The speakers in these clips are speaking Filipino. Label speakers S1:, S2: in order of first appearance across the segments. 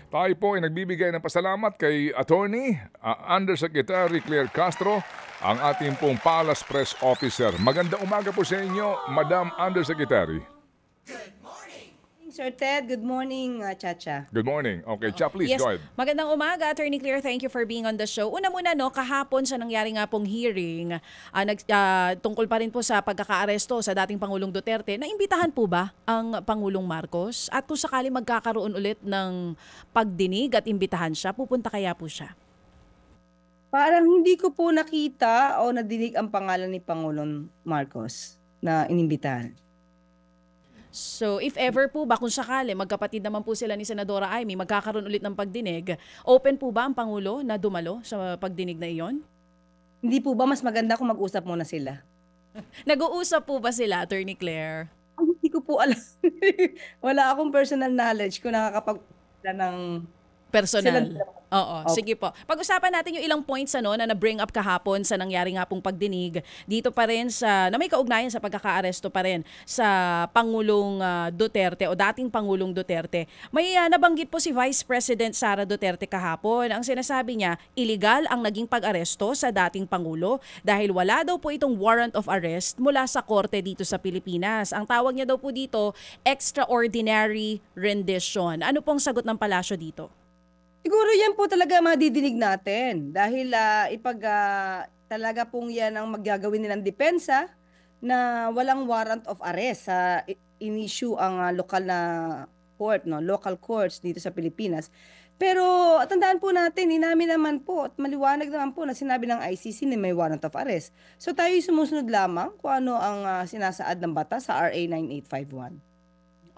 S1: Tayo po ay nagbibigay ng pasalamat kay Attorney Undersecretary Claire Castro, ang ating pong Palace Press Officer. Magandang umaga po sa inyo, Madam Undersecretary.
S2: Sir Ted, good morning, Chacha.
S1: Good morning. Okay, Cha, please
S3: Yes,
S1: go ahead.
S3: magandang umaga, Attorney Claire. Thank you for being on the show. Una muna, no, kahapon sa nangyari nga pong hearing, tungkol pa rin po sa pagkakaaresto sa dating Pangulong Duterte, naimbitahan po ba ang Pangulong Marcos? At kung sakali magkakaroon ulit ng pagdinig at imbitahan siya, pupunta kaya po siya?
S2: Parang hindi ko po nakita o nadinig ang pangalan ni Pangulong Marcos na inimbitahan.
S3: So, if ever po ba, kung sakali, magkapatid naman po sila ni Senadora Amy, magkakaroon ulit ng pagdinig, open po ba ang Pangulo na dumalo sa pagdinig na iyon?
S2: Hindi po ba mas maganda kung mag-usap muna sila?
S3: Nag-uusap po ba sila, Attorney Claire?
S2: Hindi ko po alam. Wala akong personal knowledge kung nakakapag-usap ng
S3: Personal.
S2: sila.
S3: Oo,
S2: Okay.
S3: sige po. Pag-usapan natin yung ilang points na na-bring up kahapon sa nangyari nga pong pagdinig dito pa rin sa, na may kaugnayan sa pagkakaaresto pa rin sa Pangulong Duterte o dating Pangulong Duterte. May nabanggit po si Vice President Sara Duterte kahapon. Ang sinasabi niya, illegal ang naging pag-aresto sa dating Pangulo dahil wala daw po itong warrant of arrest mula sa korte dito sa Pilipinas. Ang tawag niya daw po dito, extraordinary rendition. Ano pong sagot ng palasyo dito?
S2: Siguro yan po talaga madidinig natin dahil talaga pong yan ang magagawin nilang depensa na walang warrant of arrest sa in-issue ang lokal na court, no, local courts dito sa Pilipinas. Pero tandaan po natin, inamin naman po at maliwanag naman po na sinabi ng ICC na may warrant of arrest. So tayo sumusunod lamang kung ano ang sinasaad ng batas sa RA 9851.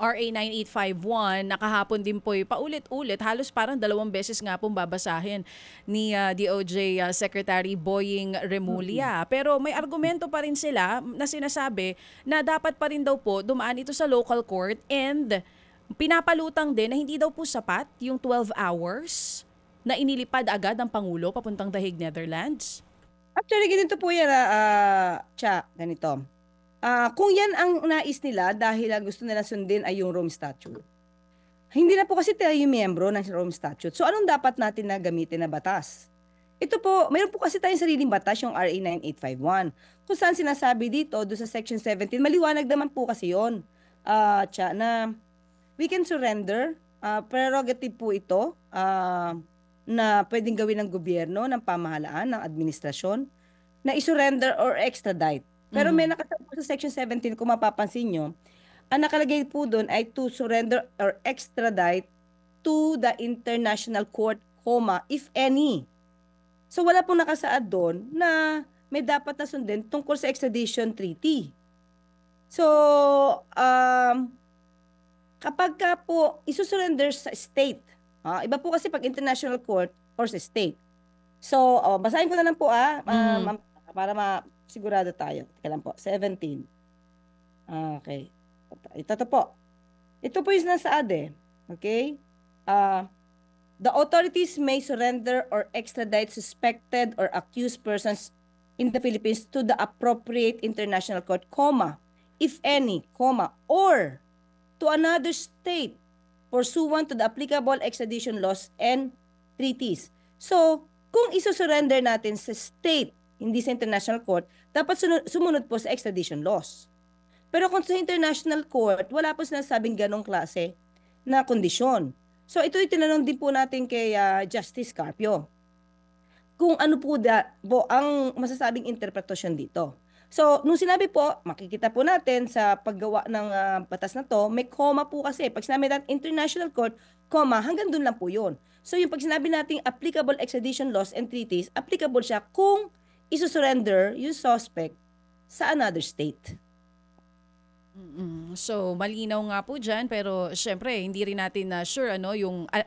S3: RA 9851, nakahapon din po paulit-ulit, halos parang 2 beses nga pong babasahin ni DOJ Secretary Boying Remulla. Pero may argumento pa rin sila na sinasabi na dapat pa rin daw po dumaan ito sa local court and pinapalutang din na hindi daw po sapat yung 12 hours na inilipad agad ng Pangulo papuntang The Hague, Netherlands.
S2: Actually, ganito po yan, ganito. Kung yan ang nais nila dahil gusto nila sundin ay yung Rome Statute. Hindi na po kasi tayo yung miyembro ng Rome Statute. So anong dapat natin na gamitin na batas? Ito po, mayroon po kasi tayong sariling batas, yung RA 9851. Kung saan sinasabi dito, doon sa Section 17, maliwanag naman po kasi yun, na we can surrender, prerogative po ito, na pwedeng gawin ng gobyerno, ng pamahalaan, ng administrasyon, na isurrender or extradite. Pero may nakasabi po sa Section 17, kung mapapansin nyo, ang nakalagay po doon ay to surrender or extradite to the international court, if any. So wala pong nakasaad doon na may dapat na sundin tungkol sa extradition treaty. So, kapag ka po isusurrender sa state, iba po kasi pag international court or sa state. So, basahin ko na lang po para sigurado tayo. Teka lang po. 17. Okay. Ito po. Ito po yung nasaad eh. Okay? The authorities may surrender or extradite suspected or accused persons in the Philippines to the appropriate international court, if any, or to another state pursuant to the applicable extradition laws and treaties. So, kung isusurrender natin sa state, hindi sa international court, dapat sumunod po sa extradition laws. Pero kung sa international court, wala po sinasabing ganong klase na kondisyon. So ito tinanong din po natin kay Justice Carpio. Kung ano po ang masasabing interpretasyon dito. So nung sinabi po, makikita po natin sa paggawa ng batas na to, may comma po kasi. Pag sinabi natin international court, hanggang dun lang po yun. So yung pag sinabi natin applicable extradition laws and treaties, applicable siya kung isusurrender yung suspect sa another state.
S3: So malinaw nga po dyan, pero syempre hindi rin natin na sure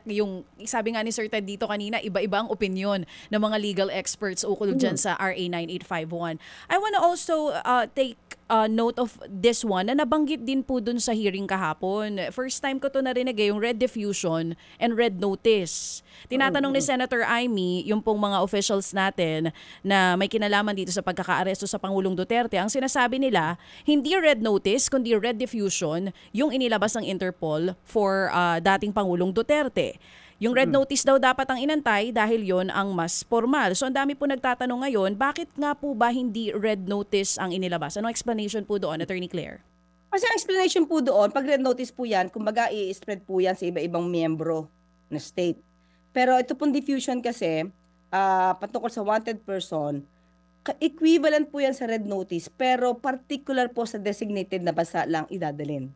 S3: yung sabi nga ni Sir Ted dito kanina, iba-iba ang opinion ng mga legal experts ukol dyan sa RA 9851. I wanna also take note of this one na nabanggit din po dun sa hearing kahapon. First time ko to narinig yung red diffusion and red notice. Tinatanong ni Senator Amy, yung pong mga officials natin na may kinalaman dito sa pagkakaaresto sa Pangulong Duterte, ang sinasabi nila, hindi red notice kundi red diffusion yung inilabas ng Interpol for dating Pangulong Duterte. Yung red notice daw dapat ang inantay dahil yon ang mas formal. So ang dami po nagtatanong ngayon, bakit nga po ba hindi red notice ang inilabas? Anong explanation po doon, Attorney Claire?
S2: Kasi ang explanation po doon, pag red notice po yan, kumbaga i-spread po yan sa iba-ibang miyembro na state. Pero ito pong diffusion kasi, patungkol sa wanted person, equivalent po yan sa red notice, pero particular po sa designated na bansa lang idadalin.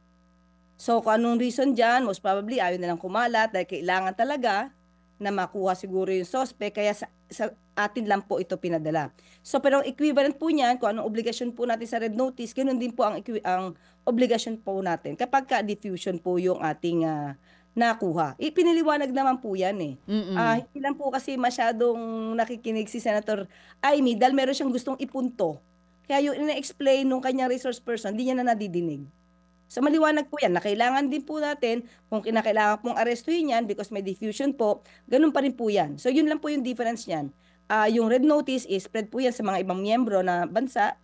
S2: So kung anong reason dyan, most probably ayaw nilang kumalat dahil kailangan talaga na makuha siguro yung suspect, kaya sa atin lang po ito pinadala. So pero equivalent po niyan, kung anong obligasyon po natin sa red notice, ganoon din po ang obligasyon po natin kapag ka-diffusion po yung ating nakuha. Ipiniliwanag naman po yan eh. Hindi lang po kasi masyadong nakikinig si Senator Amy dahil meron siyang gustong ipunto. Kaya yung ina-explain nung kanyang resource person, hindi niya na nadidinig. So maliwanag po yan na kailangan din po natin, kung kinakailangan pong arestuhin yan because may diffusion po, ganun pa rin po yan. So yun lang po yung difference niyan. Yung red notice is spread po yan sa mga ibang miyembro na bansa,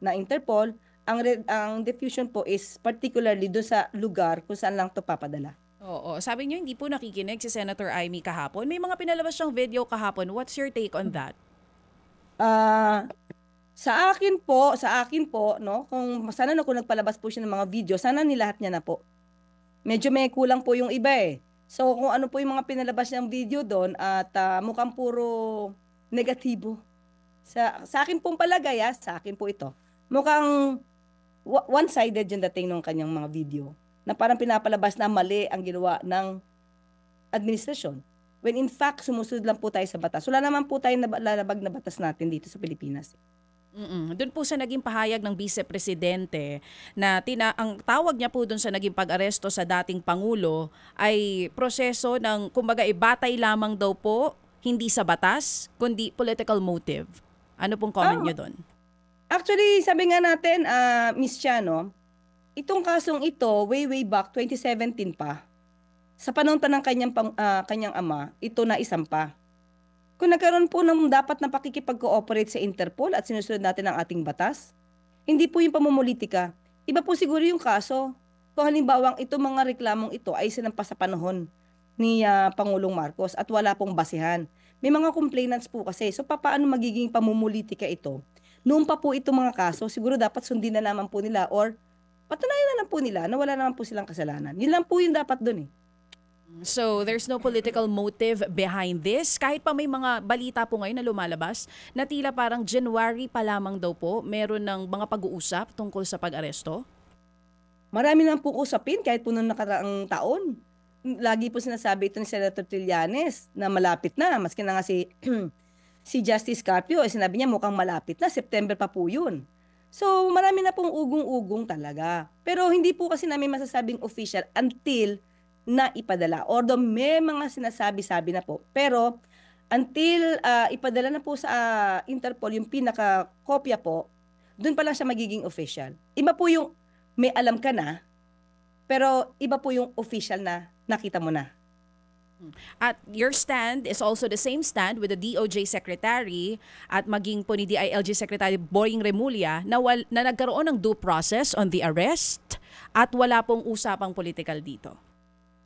S2: na Interpol. Ang diffusion po is particularly doon sa lugar kung saan lang ito papadala.
S3: Oo. Sabi niyo hindi po nakikinig si Senator Amy kahapon. May mga pinalabas siyang video kahapon. What's your take on that?
S2: Sa akin po, no, kung sana kung nagpalabas po siya ng mga video, sana nilahat niya na po. Medyo may kulang po yung iba eh. So kung ano po yung mga pinalabas niyang video doon at mukhang puro negatibo. Sa akin pong palagay, sa akin po ito. Mukhang one-sided yung dating ng kanyang mga video. Na parang pinapalabas na mali ang ginawa ng administrasyon. When in fact, sumusunod lang po tayo sa batas. Wala naman po tayong lalabag na batas natin dito sa Pilipinas.
S3: Doon po sa naging pahayag ng Vice-Presidente na ang tawag niya po doon sa naging pag-aresto sa dating Pangulo ay proseso ng, kumbaga, batay lamang daw po, hindi sa batas, kundi political motive. Ano pong comment niyo doon?
S2: Actually, sabi nga natin, Miss Chano, itong kasong ito, way back, 2017 pa, sa panahon pa ng kanyang ama, ito na isampa. Kung nagkaroon po ng dapat na pakikipag-cooperate sa Interpol at sinusunod natin ang ating batas, hindi po yung pamumulitika. Iba po siguro yung kaso. Kung halimbawa itong mga reklamong ito ay sinampa sa panahon ni Pangulong Marcos at wala pong basihan. May mga complainants po kasi. So paano magiging pamumulitika ito? Noon pa po itong mga kaso, siguro dapat sundin na naman po nila or patunayan na lang po nila na wala naman po silang kasalanan. Yun lang po yung dapat dun eh.
S3: So, there's no political motive behind this. Kahit pa may mga balita po ngayon na lumalabas na tila parang January pa lamang daw po, meron ng mga pag-uusap tungkol sa pag-aresto?
S2: Marami nang po usapin kahit po noong nakaraang taon. Lagi po sinasabi ito ni Senator Trillanes na malapit na. Maski na nga si Justice Carpio, sinabi niya mukhang malapit na. September pa po yun. So, marami na pong ugong-ugong talaga. Pero hindi po kasi namin masasabing official until na ipadala. Although may mga sinasabi-sabi na po. Pero until ipadala na po sa Interpol yung pinaka-kopya po, doon pa lang siya magiging official. Iba po yung may alam ka na, pero iba po yung official na nakita mo na.
S3: At your stand is also the same stand with the DOJ Secretary at maging po ni DILG Secretary Boying Remulla na nagkaroon ng due process on the arrest at wala pong usapang political dito.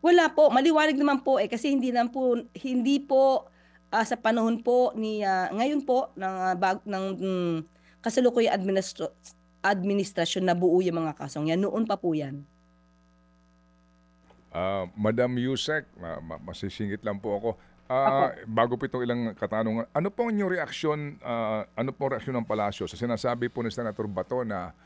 S2: Wala po, maliwanag naman po kasi hindi po sa panahon po ni ngayon po ng kasalukuyang administrasyon na buo yung mga kasong yan. Noon pa po yan.
S1: Madam Yusek, masisingit lang po ako. Bago po itong ilang katanungan, ano po ang inyong reaksyon, ng Palasyo sa sinasabi po ni Senator Bato na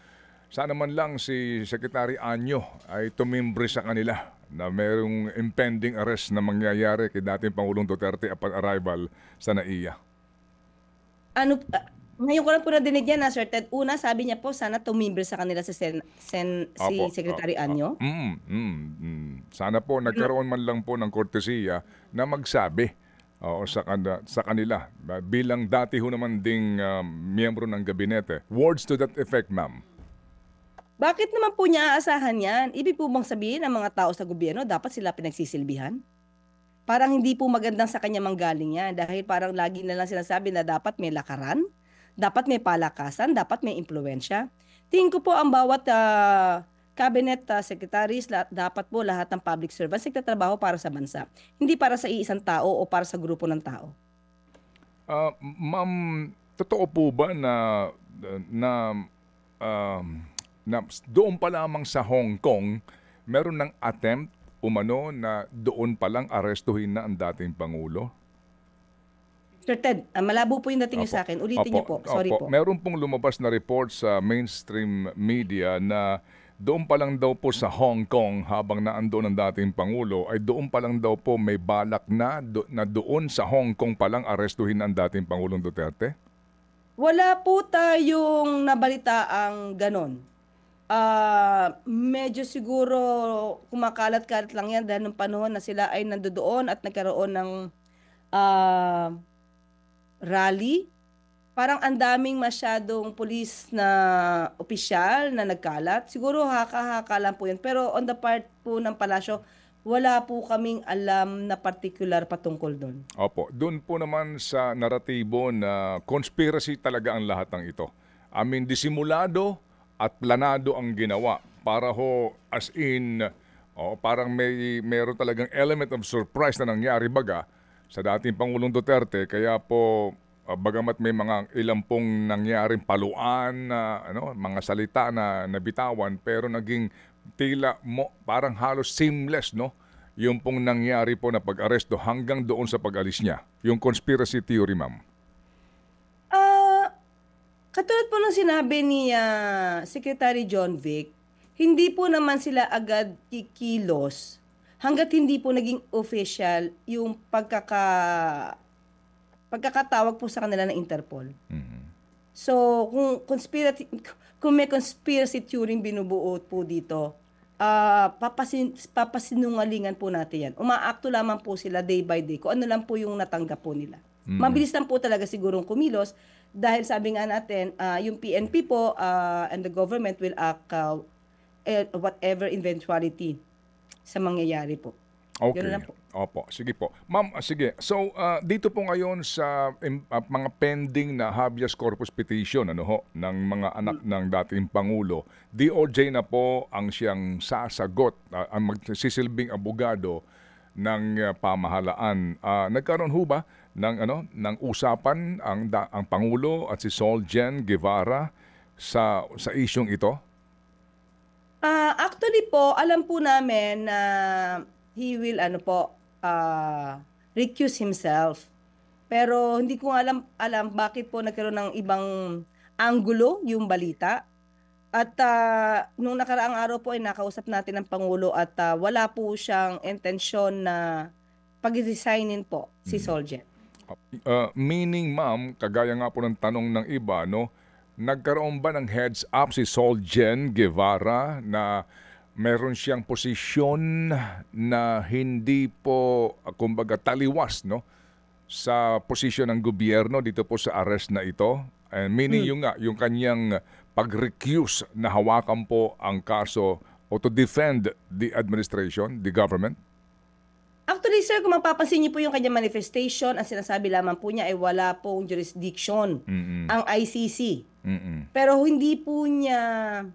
S1: sana man lang si Secretary Anyo ay tumimbre sa kanila na mayroong impending arrest na mangyayari kay dating Pangulong Duterte upon arrival sa NAIA?
S2: Ngayon ko lang po nadinig yan, Sir Ted. Una, sabi niya po, sana tumimbre sa kanila si Secretary Anyo.
S1: Sana po nagkaroon man lang po ng kortesiya na magsabi sa kanila bilang dati ho naman ding miyembro ng gabinete. Words to that effect, ma'am.
S2: Bakit naman po niya aasahan yan? Ibig po bang sabihin ang mga tao sa gobyerno dapat sila pinagsisilbihan? Parang hindi po magandang sa kanya manggaling yan dahil parang lagi na lang sinasabi na dapat may lakaran, dapat may palakasan, dapat may impluwensya. Tingin ko po ang bawat cabinet secretaries, dapat po lahat ng public servants nagtatrabaho para sa bansa. Hindi para sa iisang tao o para sa grupo ng tao.
S1: Ma'am, totoo po ba na, na doon pa lamang sa Hong Kong, meron ng attempt umano na doon pa lang arestuhin na ang dating Pangulo?
S2: Sir Ted, malabo po yung dating niyo sa akin. Ulitin niyo po. Sorry po.
S1: Meron pong lumabas na report sa mainstream media na doon pa lang daw po sa Hong Kong habang naandoon ang dating Pangulo ay doon pa lang daw po may balak na, na doon sa Hong Kong pa lang arestuhin ang dating Pangulong Duterte?
S2: Wala po tayong nabalitaang ganon. Medyo siguro kumakalat-kalat lang yan dahil nung panahon na sila ay nandoon at nagkaroon ng rally. Parang ang daming masyadong pulis na opisyal na nagkalat. Siguro haka-haka lang po yun. Pero on the part po ng palasyo, wala po kaming alam na particular patungkol doon.
S1: Opo, doon po naman sa naratibo na conspiracy talaga ang lahat ng ito. I mean, disimulado at planado ang ginawa para ho as in, parang meron talagang element of surprise na nangyari baga sa dating Pangulong Duterte. Kaya po, bagamat may mga ilang pong nangyaring paluan na mga salita na nabitawan pero naging tila parang halos seamless yung pong nangyari po na pag-aresto hanggang doon sa pag-alis niya. Yung conspiracy theory, ma'am.
S2: Katulad po ng sinabi ni Secretary John Vic, hindi po naman sila agad kikilos hanggat hindi po naging official yung pagkakatawag po sa kanila ng Interpol.
S1: Mm-hmm.
S2: So, kung may conspiracy theory binubuo po dito, papasinungalingan po natin yan. Umaakto lamang po sila day by day kung ano lang po yung natanggap po nila.
S1: Mm-hmm.
S2: Mabilis lang po talaga sigurong kumilos dahil sabi nga natin, yung PNP po and the government will act whatever eventuality sa mangyayari po.
S1: Okay.
S2: Ganun lang po.
S1: Opo, sige po. Ma'am, sige. So, dito po ngayon sa mga pending na habeas corpus petition ng mga anak ng dating Pangulo, DOJ na po ang siyang sasagot, ang magsisilbing abogado ng pamahalaan. Nagkaroon ho ba ng usapan ang Pangulo at si Solgen Guevara sa isyong ito?
S2: Actually po, alam po namin na he will recuse himself. Pero hindi ko alam bakit po nagkaroon ng ibang anggulo yung balita. At nung nakaraang araw po ay nakausap natin ang Pangulo at wala po siyang intensyon na pag-resignin po si Solgen.
S1: Meaning, ma'am, kagaya nga po ng tanong ng iba, nagkaroon ba ng heads up si Solgen Guevara na meron siyang posisyon na hindi po, kumbaga, taliwas sa posisyon ng gobyerno dito po sa arrest na ito? Meaning yung kanyang pag-recuse na hawakan po ang kaso o to defend the administration, the government?
S2: Actually, sir, kung mapapansin niyo po yung kanyang manifestation, ang sinasabi lamang po niya ay wala pong jurisdiction ang ICC. Pero hindi po niya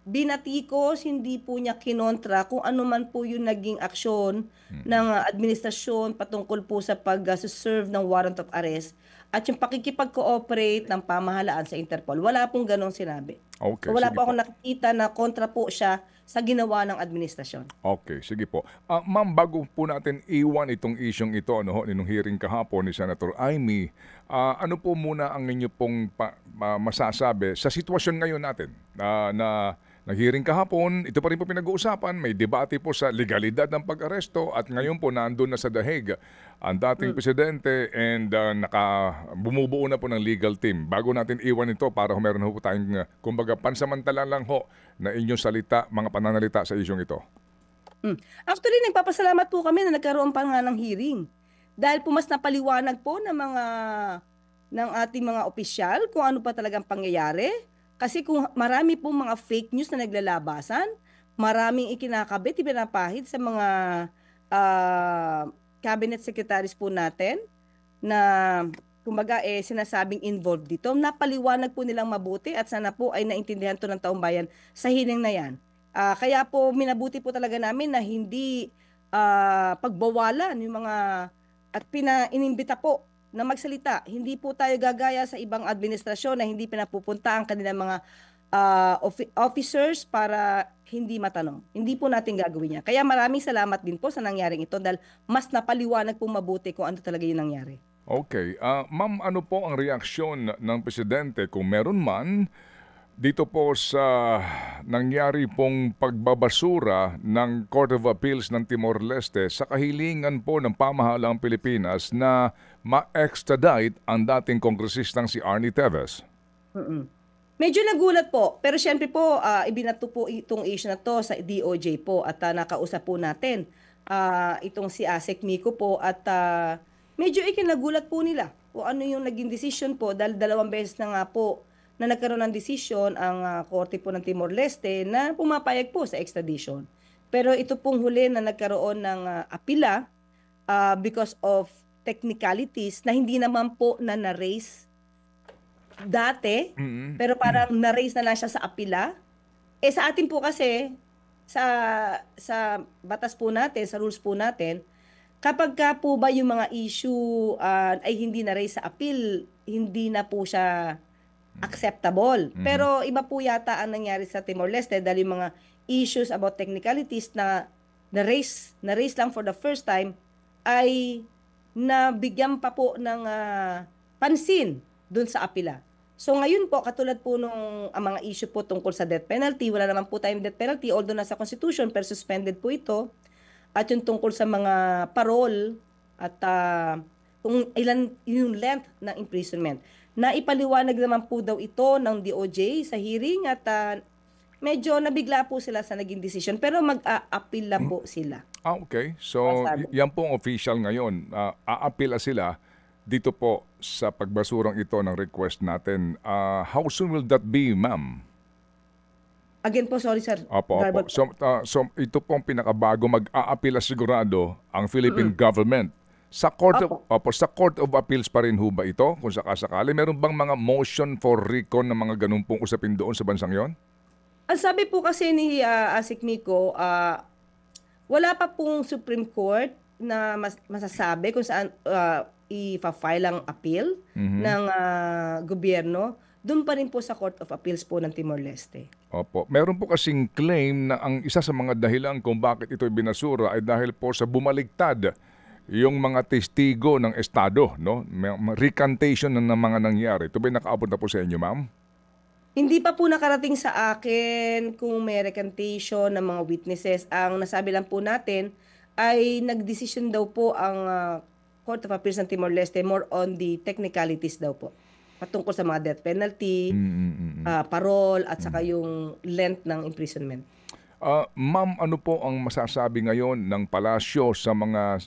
S2: binatikos, hindi po niya kinontra kung ano man po yung naging aksyon ng administrasyon patungkol po sa pag-serve ng warrant of arrest at yung pakikipag-cooperate ng pamahalaan sa Interpol. Wala pong ganong sinabi.
S1: Okay,
S2: so, wala
S1: sige
S2: po akong nakikita na kontra po siya sa ginawa ng administrasyon.
S1: Okay, sige po. Ma'am, bago po natin iwan itong isyong ito, nung hearing kahapon ni Senator Amy, ano po muna ang inyo pong masasabi sa sitwasyon ngayon natin na nag-hearing kahapon, ito pa rin po pinag-uusapan, may debate po sa legalidad ng pag-aresto at ngayon po nandun na sa Dahig ang dating presidente and bumubuo na po ng legal team. Bago natin iwan ito para meron po tayong kumbaga pansamantala lang ho na inyong salita, mga pananalita sa isyong ito.
S2: Actually, nagpapasalamat po kami na nagkaroon pa nga ng hearing. Dahil po mas napaliwanag po ng ating mga opisyal kung ano pa talagang pangyayari. Kasi kung marami pong mga fake news na naglalabasan, maraming ikinakabit, ipinapahid sa mga cabinet secretaries po natin na kumbaga sinasabing involved dito. Napaliwanag po nilang mabuti at sana po ay naintindihan to ng taong bayan sa hiling na yan. Kaya po minabuti po talaga namin na hindi pagbawalan yung mga at inimbita po na magsalita. Hindi po tayo gagaya sa ibang administrasyon na hindi pinapupunta ang kanilang mga officers para hindi matanong. Hindi po natin gagawin yan. Kaya maraming salamat din po sa nangyaring ito dahil mas napaliwanag po mabuti kung ano talaga yung nangyari.
S1: Okay. Ma'am, ano po ang reaksyon ng Presidente kung meron man dito po sa nangyari pong pagbabasura ng Court of Appeals ng Timor-Leste sa kahilingan po ng pamahalaang Pilipinas na ma-extradite ang dating kongresistang si Arnie Teves?
S2: Medyo nagulat po, pero syempre po ibinato po itong issue na to sa DOJ po at nakausap po natin itong si Asek Miko po at medyo ikinagulat po nila kung ano yung naging decision po dahil 2 beses na nga po na nagkaroon ng desisyon ang Korte po ng Timor-Leste na pumapayag po sa extradition. Pero ito pong huli na nagkaroon ng apila because of technicalities na hindi naman po na-raise dati, pero parang na-raise na lang siya sa apila. Sa atin po kasi, sa batas po natin, sa rules po natin, kapag ka po ba yung mga issue ay hindi na-raise sa appeal, hindi na po siya acceptable. Pero iba po yata ang nangyari sa Timor-Leste dahil yung mga issues about technicalities na na-raise lang for the first time ay nabigyan pa po ng pansin dun sa apila. So ngayon po, katulad po nung ang mga issue po tungkol sa death penalty, wala naman po tayong death penalty, although nasa Constitution, pero suspended po ito. At yung tungkol sa mga parole at kung ilan yung length ng imprisonment. Naipaliwanag naman po daw ito ng DOJ sa hearing at medyo nabigla po sila sa naging decision pero mag-a-appeal lang po sila.
S1: Okay. So, yan pong official ngayon. A-appeal sila dito po sa pagbasurang ito ng request natin. How soon will that be, ma'am?
S2: Again po, sorry sir.
S1: Opo. So, ito pong pinakabago, mag-a-appeal sigurado ang Philippine government. Sa Court of Appeals pa rin ho ba ito? Kung sakasakali, meron bang mga motion for recon ng mga ganun pong usapin doon sa bansang yon?
S2: Ang sabi po kasi ni Asik Miko, wala pa pong Supreme Court na masasabi kung saan i-file ang appeal ng gobyerno. Doon pa rin po sa Court of Appeals po ng Timor-Leste.
S1: Opo. Meron po kasing claim na ang isa sa mga dahilan kung bakit ito binasura ay dahil po sa bumaligtad yung mga testigo ng Estado, no? Recantation ng mga nangyari. Ito ba nakaabot na po sa inyo, ma'am?
S2: Hindi pa po nakarating sa akin kung may recantation ng mga witnesses. Ang nasabi lang po natin ay nagdesisyon daw po ang Court of Appeals ng Timor-Leste more on the technicalities daw po. Patungkol sa mga death penalty, parole at saka yung length ng imprisonment.
S1: Ma'am, ano po ang masasabi ngayon ng palasyo sa mga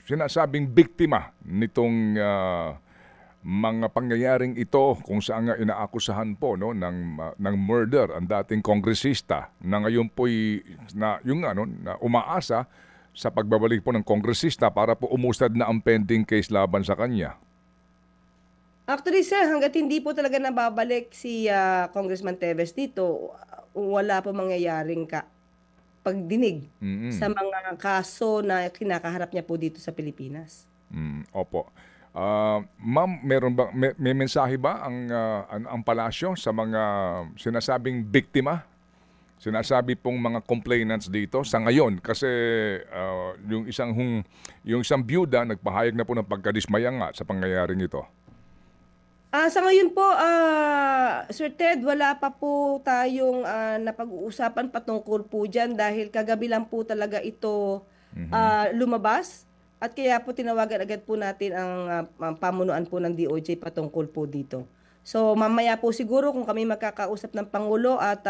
S1: sinasabing biktima nitong mga pangyayaring ito kung saan nga inaakusahan po no ng murder ang dating kongresista na ngayon po na umaasa sa pagbabalik po ng kongresista para po umusad na ang pending case laban sa kanya?
S2: Actually sir, hangga't hindi po talaga nababalik si Congressman Teves dito, wala po mangyayaring pagdinig sa mga kaso na kinakaharap niya po dito sa Pilipinas.
S1: Opo. Ma'am, may mensahe ba ang palasyo sa mga sinasabing biktima? Sinasabi pong mga complainants dito sa ngayon kasi yung isang byuda nagpahayag na po ng pagkadismaya nga sa pangyayaring ito.
S2: Sa ngayon po, Sir Ted, wala pa po tayong napag-uusapan patungkol po dyan dahil kagabi lang po talaga ito lumabas at kaya po tinawagan agad po natin ang pamunuan po ng DOJ patungkol po dito. So mamaya po siguro kung kami magkakausap ng Pangulo at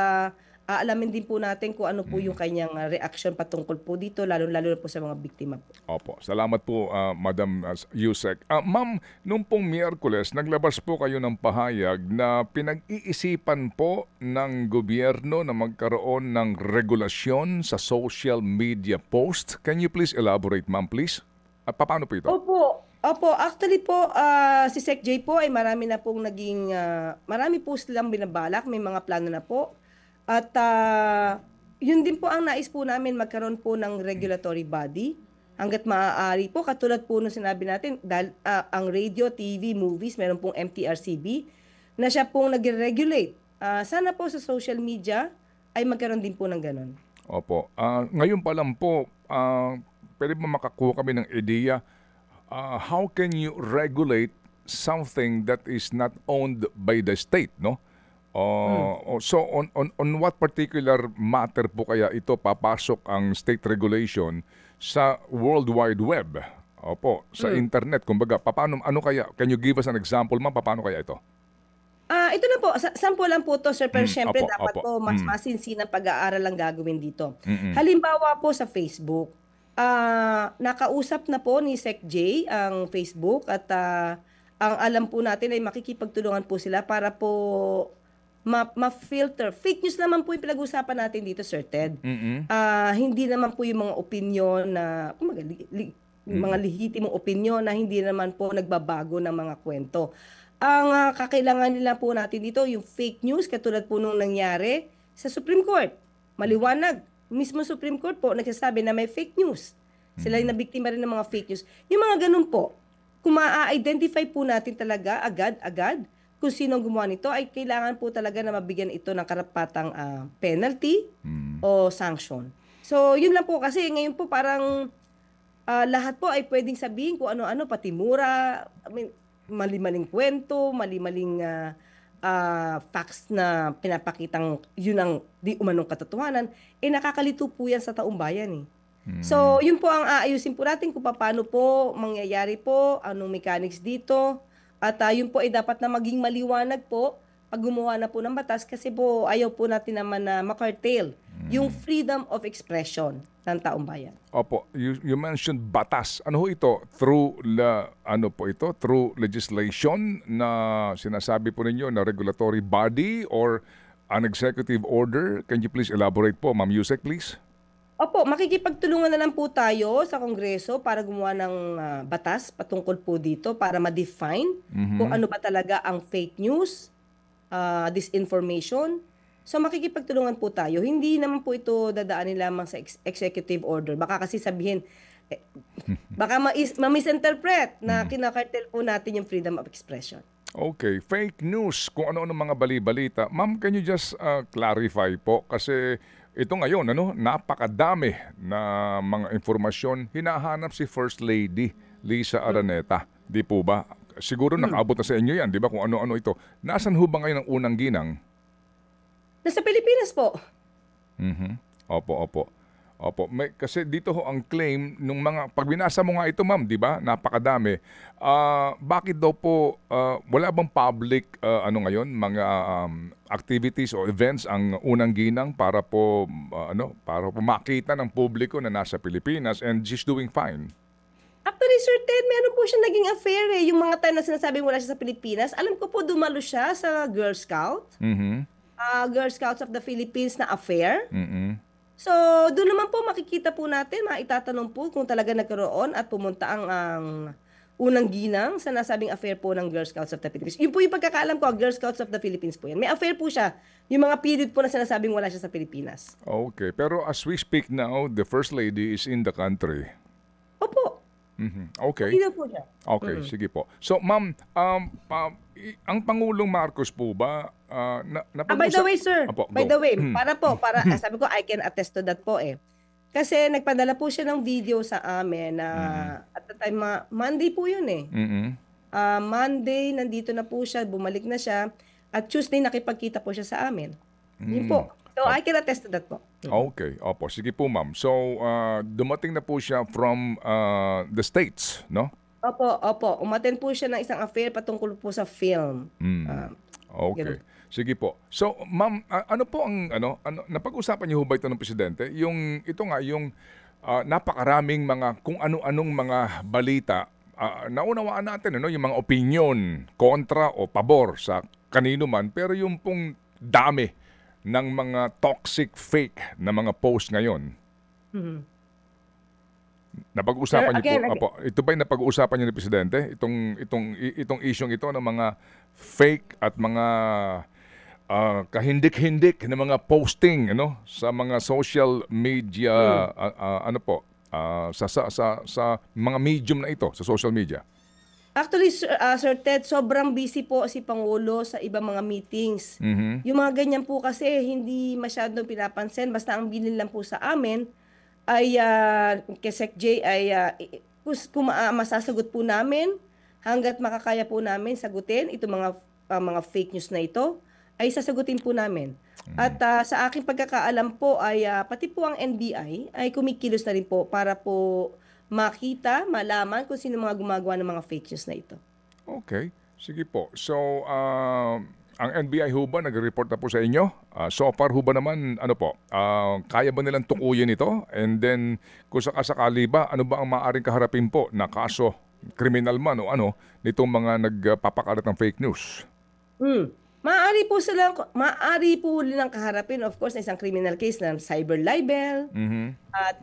S2: aalamin din po natin kung ano po yung kanyang reaction patungkol po dito, lalo-lalo na po sa mga biktima po.
S1: Opo, salamat po, Madam Yusek. Ma'am, nung pong Miyerkules, naglabas po kayo ng pahayag na pinag-iisipan po ng gobyerno na magkaroon ng regulasyon sa social media post. Can you please elaborate, ma'am, please? At paano po ito?
S2: Opo, actually po, si Sec J po ay marami na pong naging, marami po silang binabalak, may mga plano na po. At yun din po ang nais po namin, magkaroon po ng regulatory body hanggat maaari po. Katulad po nung sinabi natin, dahil ang radio, TV, movies, meron pong MTRCB na siya pong nag-regulate. Sana po sa social media ay magkaroon din po ng ganun.
S1: Opo. Ngayon pa lang po, pwede ba makakuha kami ng ideya, how can you regulate something that is not owned by the state, no? So on what particular matter po kaya ito papasok ang state regulation sa World Wide Web? Opo, sa internet, kumbaga, ano kaya? Can you give us an example, ma'am? Paano kaya ito?
S2: Ito na po, sample lang po to, sir, pero syempre
S1: Opo,
S2: dapat
S1: opo.
S2: po mas masinsinang pag-aaral ang gagawin dito.
S1: Mm-mm.
S2: Halimbawa po sa Facebook, nakausap na po ni Sec J ang Facebook at ang alam po natin ay makikipagtulungan po sila para po ma-filter. Fake news naman po yung pinag-usapan natin dito, Sir Ted.
S1: Mm-mm.
S2: Hindi naman po yung mga opinyon na, mga lehitimong opinyon na hindi naman po nagbabago ng mga kwento. Ang kakailangan nila po natin dito, yung fake news, katulad po nung nangyari sa Supreme Court. Maliwanag. Mismo Supreme Court po, nagsasabi na may fake news. Sila yung nabiktima rin ng mga fake news. Yung mga ganun po, kung ma-identify po natin talaga agad-agad kung sino gumawa nito, ay kailangan po talaga na mabigyan ito ng karapatang penalty o sanction. So, yun lang po kasi ngayon po parang lahat po ay pwedeng sabihin kung ano-ano, pati mura, mali-maling kwento, mali-maling facts na pinapakitang yun ang di umanong katotohanan, nakakalito po yan sa taong bayan eh. So, yun po ang aayusin po natin kung paano po mangyayari po, anong mechanics dito, at yun po ay dapat na maging maliwanag po pag gumawa na po ng batas kasi po ayaw po natin naman na makartail yung freedom of expression ng taong bayan.
S1: Opo, you mentioned batas. Ano ho ito? Through through legislation na sinasabi po ninyo na regulatory body or an executive order? Can you please elaborate po, Ma'am Yusek, please?
S2: Opo, makikipagtulungan na lang po tayo sa Kongreso para gumawa ng batas patungkol po dito para ma-define kung ano ba talaga ang fake news, disinformation. So makikipagtulungan po tayo. Hindi naman po ito dadaanin lamang sa executive order. Baka kasi sabihin, baka ma-misinterpret na kinakartel po natin yung freedom of expression.
S1: Okay, fake news, kung ano-ano mga bali-balita. Ma'am, can you just clarify po? Kasi ito ngayon, napakadami na mga informasyon hinahanap si First Lady Lisa Araneta. Di po ba? Siguro nakaabot na sa inyo yan, di ba? Kung ano-ano ito. Nasaan ho ba ngayon ang unang ginang?
S2: Nasa Pilipinas po.
S1: Opo. Kasi dito ho ang claim nung mga pag binasa mo nga ito, ma'am, 'di ba? Napakadami. Bakit daw po wala bang public ngayon mga activities o events ang unang ginang para po para po makita ng publiko na nasa Pilipinas and she's doing fine?
S2: Actually, Sir Ted, meron po siya naging affair eh. Yung mga time na sinasabing wala siya sa Pilipinas, alam ko po dumalo siya sa Girl Scout. Girl Scouts of the Philippines na affair. So, doon naman po makikita po natin, maitatanong po kung talaga nagkaroon at pumunta ang unang ginang sa nasabing affair po ng Girl Scouts of the Philippines. Yun po yung pagkakaalam ko, Girl Scouts of the Philippines po yan. May affair po siya. Yung mga period po na sinasabing wala siya sa Pilipinas.
S1: Okay, pero as we speak now, the First Lady is in the country.
S2: Opo.
S1: Okay.
S2: Hindi na po siya.
S1: Okay, sige po. So, ma'am, ang Pangulong Marcos po ba
S2: By the way, sir,
S1: Opo,
S2: by
S1: go.
S2: the way, sabi ko, I can attest to that po eh. Kasi nagpadala po siya ng video sa amin na at the time, Monday po yun eh. Monday, nandito na po siya, bumalik na siya. At Tuesday, nakipagkita po siya sa amin. Yun po. So, I can attest to that po.
S1: Okay, opo. Sige po, ma'am. So, dumating na po siya from the States, no?
S2: Opo. Umattend po siya ng isang affair patungkol po sa film.
S1: Okay. Sige po. So, ma'am, ano po ang napag-usapan niyo ho ba ito ng presidente? Yung napakaraming mga kung ano-anong mga balita, naunawaan natin yung mga opinion kontra o pabor sa kanino man, pero yung pong dami ng mga toxic fake na mga post ngayon. Napag-usapan niyo
S2: Again.
S1: po. Ito ba yung napag-uusapan niyo ni presidente? Itong isyong ito ng mga fake at mga kahindik-hindik na mga posting sa mga social media sa mga medium na ito, sa social media.
S2: Actually, Sir Ted, sobrang busy po si Pangulo sa ibang mga meetings. Yung mga ganyan po kasi hindi masyadong pinapansin. Basta ang bilin lang po sa amin ay kay Sec J ay kung masasagot po namin hanggat makakaya po namin sagutin itong mga fake news na ito ay sasagutin po namin. At sa aking pagkakaalam po ay pati po ang NBI ay kumikilos na rin po para po makita, malaman kung sino mga gumagawa ng mga fake news na ito.
S1: Okay. Sige po. So, ang NBI ho ba nag-report na po sa inyo? So far ho ba naman, kaya ba nilang tukuyin ito? And then, kung sakasakali ba, ano ba ang maaaring kaharapin po na kaso, kriminal man o nitong mga nagpapakalat ng fake news?
S2: Maaari po nilang kaharapin, of course, na isang criminal case ng cyber libel at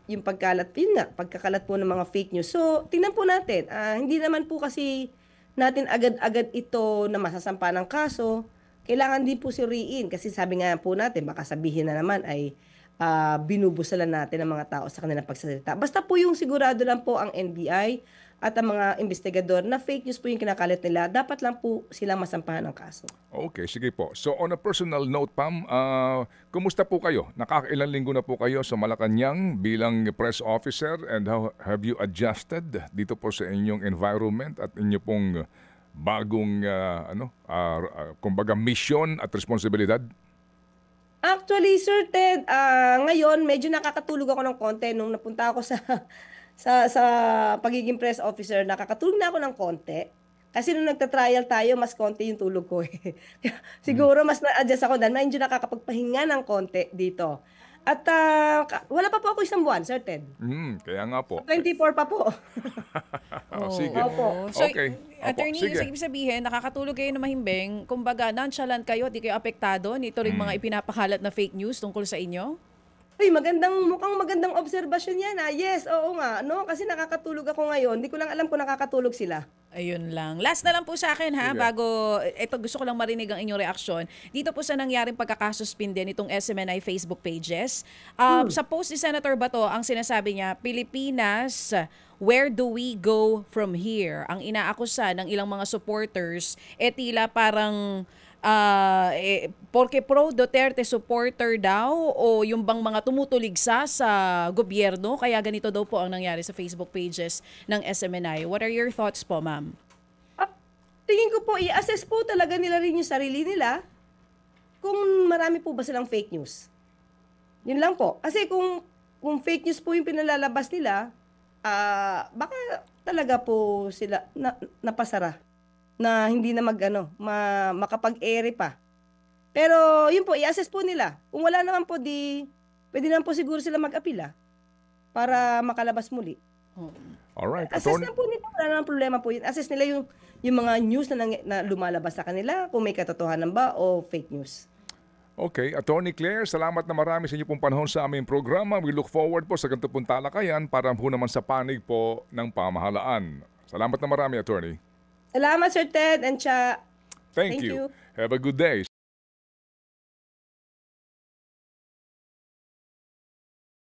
S2: yung pagkakalat po ng mga fake news. So, tingnan po natin. Hindi naman po kasi natin agad-agad ito na masasampa ng kaso. Kailangan din po suriin kasi sabi nga po natin, baka sabihin na naman ay binubusalan natin ang mga tao sa kanilang pagsasalita. Basta po yung sigurado lang po ang NBI at ang mga investigador na fake news po yung kinakalat nila, dapat lang po silang masampahan ng kaso.
S1: Okay, sige po. So on a personal note, Pam, kumusta po kayo? Nakakailang linggo na po kayo sa Malacanang bilang press officer, and how have you adjusted dito po sa inyong environment at inyo pong bagong kumbaga mission at responsibilidad?
S2: Actually, Sir Ted, ngayon medyo nakakatulog ako ng konti nung napunta ako sa pagiging press officer. Nakakatulog na ako ng konti. Kasi nung nagta-trial tayo, mas konti yung tulog ko eh. Siguro mas na-adjust ako dahil medyo nakakapagpahinga ng konti dito. At wala pa po ako isang buwan, Sir Ted.
S1: Kaya nga po.
S2: 24 pa po.
S1: Sige.
S2: Opo.
S3: So,
S1: Okay.
S3: attorney,
S1: Sige.
S3: ibig sabihin, nakakatulog kayo na mahimbing, kumbaga, nonchalant kayo, di kayo apektado nito ring mga ipinapakalat na fake news tungkol sa inyo?
S2: Uy, mukhang magandang obserbasyon yan. Yes, oo nga. No? Kasi nakakatulog ako ngayon. Hindi ko lang alam kung nakakatulog sila.
S3: Ayun lang. Last na lang po sa akin
S1: Sige.
S3: bago, ito gusto ko lang marinig ang inyong reaksyon. Dito po sa nangyaring pagkakasuspinde nitong SMNI Facebook pages. Sa post ni Senator Bato, ang sinasabi niya, Pilipinas, where do we go from here? Ang inaakusa ng ilang mga supporters, tila parang porque pro Duterte supporter daw o yung bang mga tumutuligsa sa gobyerno, kaya ganito daw po ang nangyari sa Facebook pages ng SMNI. What are your thoughts po, ma'am?
S2: Tingin ko po, i-assess po talaga nila rin yung sarili nila kung marami po ba silang fake news. Yun lang po. Kasi kung fake news po yung pinalalabas nila, baka talaga po sila napasara na hindi na makapag-ere pa. Pero yun po, i-assess po nila. Kung wala naman po, pwede naman po siguro sila mag-apila para makalabas muli.
S1: Alright.
S2: Assess na po nila, wala naman problema po yun. Assess nila yung mga news na lumalabas sa kanila, kung may katotohanan ba o fake news.
S1: Okay, Attorney Claire, salamat na marami sa inyo pong panahon sa aming programa. We look forward po sa ganito pong talakayan para po naman sa panig po ng pamahalaan. Salamat na marami, Attorney.
S2: Salamat, Sir Ted and Cha.
S1: Thank you. Have a good day.